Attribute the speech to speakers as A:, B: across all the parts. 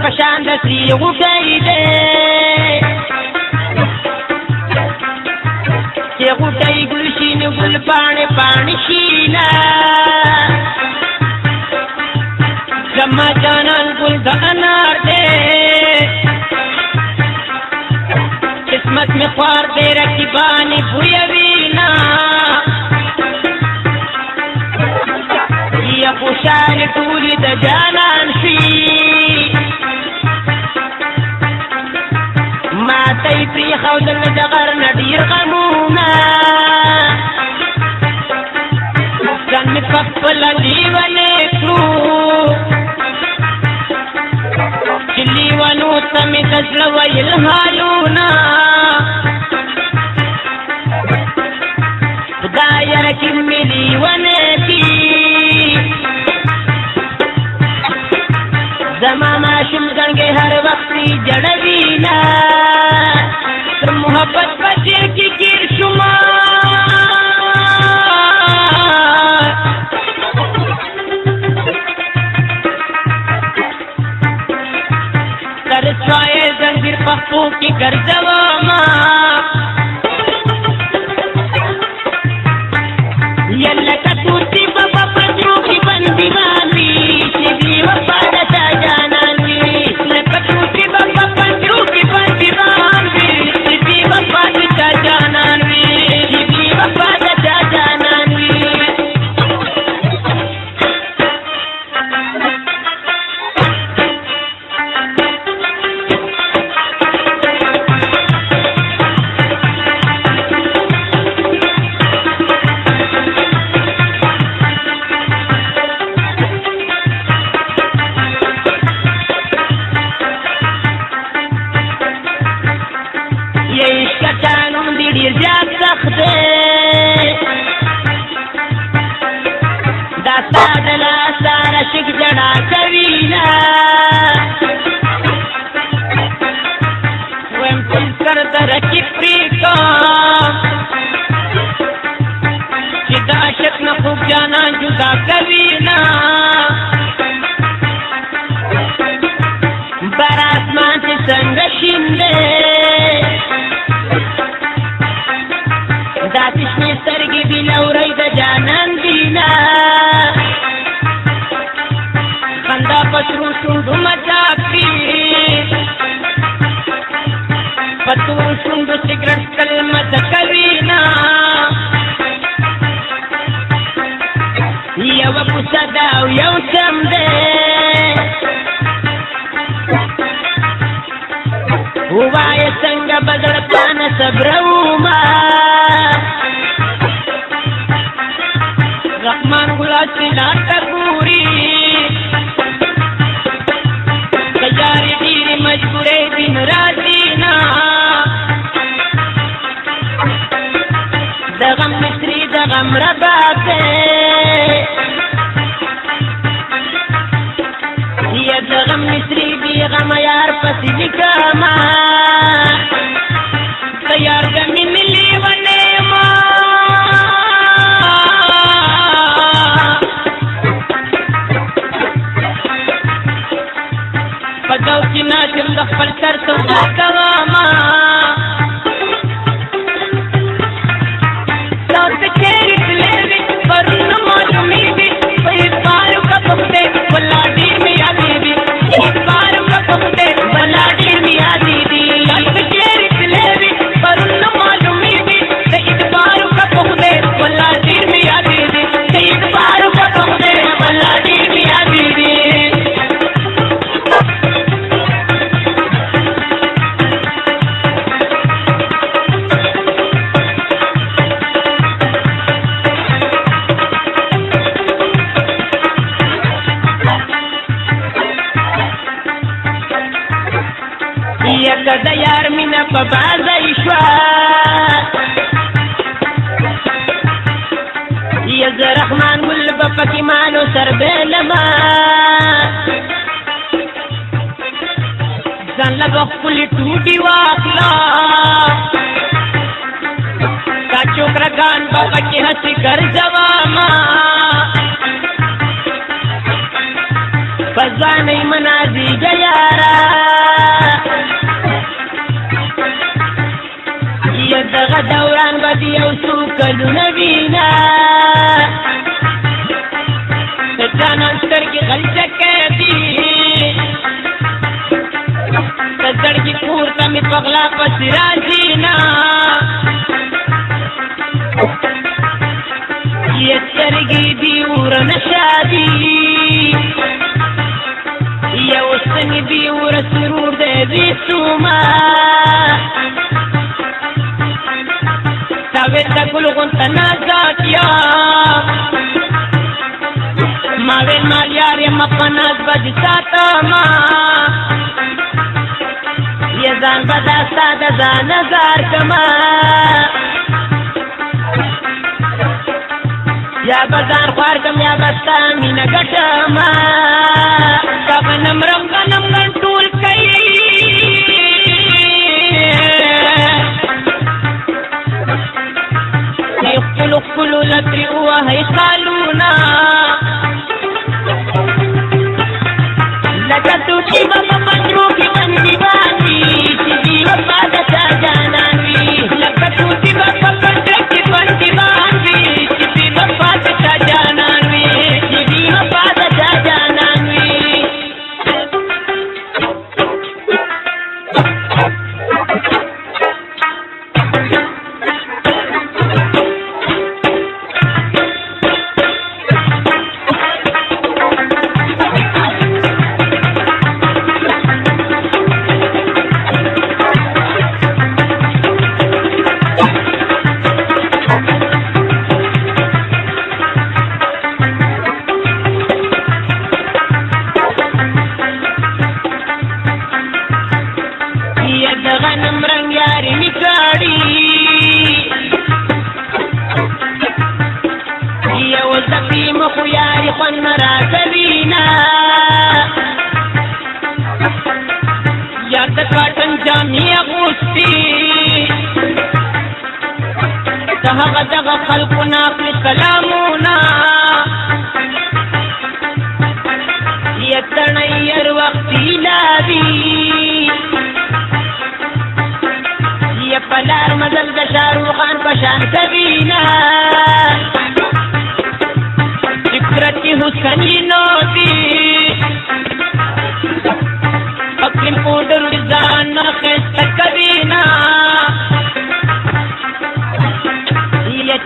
A: پشان دسی غوټی دی چې غوټی ګل شین ګل پاڼې پاڼې شینا زما جانان ګل د انار دی قسمت میں خوار دے رقیبانی بویوینا یا خوشحال ټولې د جانان شي ماته یې پرېښودل د غر نه ډېر غمونه ځان مې په خپله لیونی کړو چې لیونو ته مې د زړه ویل حالونه خدایه رقیب مې لیونی کړي زما ماشوم زنګې هر وخت جړوینا تر محبت په دل کې ګیر شوما تر سوای زنګیر په خپو کې ګرځوما یله کتوتی بابا پترو کې بندي باندې چې دی وفا
B: فزاني منازي جيارا
A: کلونه وینا د جانان سترګې غلچکې دي د زړګي کور ته مې په غلا پسې راځي نه یې سترګې دي ورنشه دي یو ستنې دي ور سرور دی بیسوما تا ګل غونته نازک یم ما ویل مال یار یم په ناز به دې ساتمه یې ځان به دا ستا د ځان نظر کړمه یا به ځان خوار کړم یا به ستا مینه ګټمه که غنم غنم ټول کوي خپلو لترې ووهئ خالونه لکه توتي به په پندرو کې بندي باندې چې دي وفا د چا جانان وي لکه توتي به په پندرو کې بندي باندې چې دي وفا د چا جانان وي چې دي وفا د چا جانان وي دغه خلقونه اخلي کلامونه یتړی هر وخت هیلادي یا په لار مزل د شاهرخ خان په شان کوینه فکرتي حسینو دي اقلیم پودر ځان ښایسته کوینه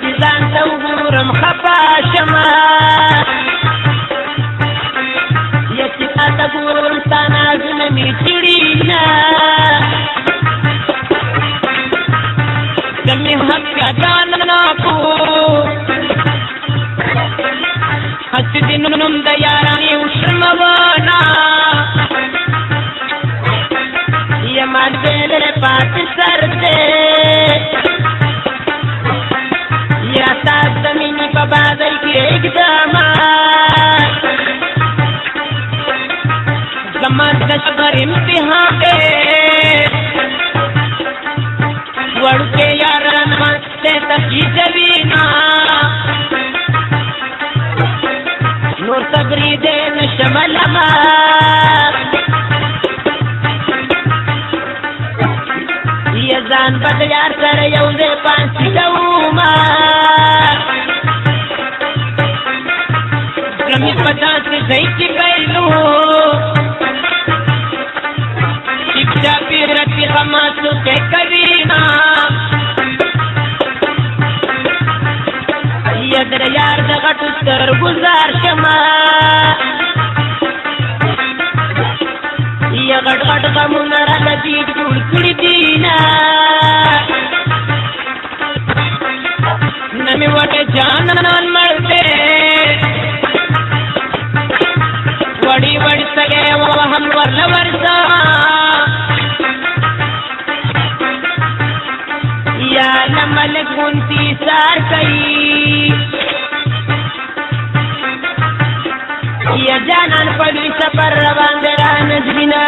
A: چې ځان ته وګورم خفه شمه یا چې تا ته ګورم ستا نازونه مې چړېږي د مې حق ګدانکو هسې د نوم د یارانې وشرمونه یا مالبېلې پاتې سر دی یا تاز زمینی پا بادل کی اقدامات زمان دشغر امتحان وڑو کے یاران مانستے تکی جوینا نور صبری دین شمل امات یا ځان بد یار سره یو ځای پانسي کومه زمې په داسې ځای کې پیلو چې چاپېره پې غماسوکی کوینه یا در یار د غټو سترګو زار شمه یا غټ غټ غمونه راته دي جوړ کړي دینه نه مې وټه جانان مړ دی وړي وړي سګې وهم ورله ورځه یا نه ملک غونتي سار کوي یا جانان په لوی سفر روان دی رانه ځینه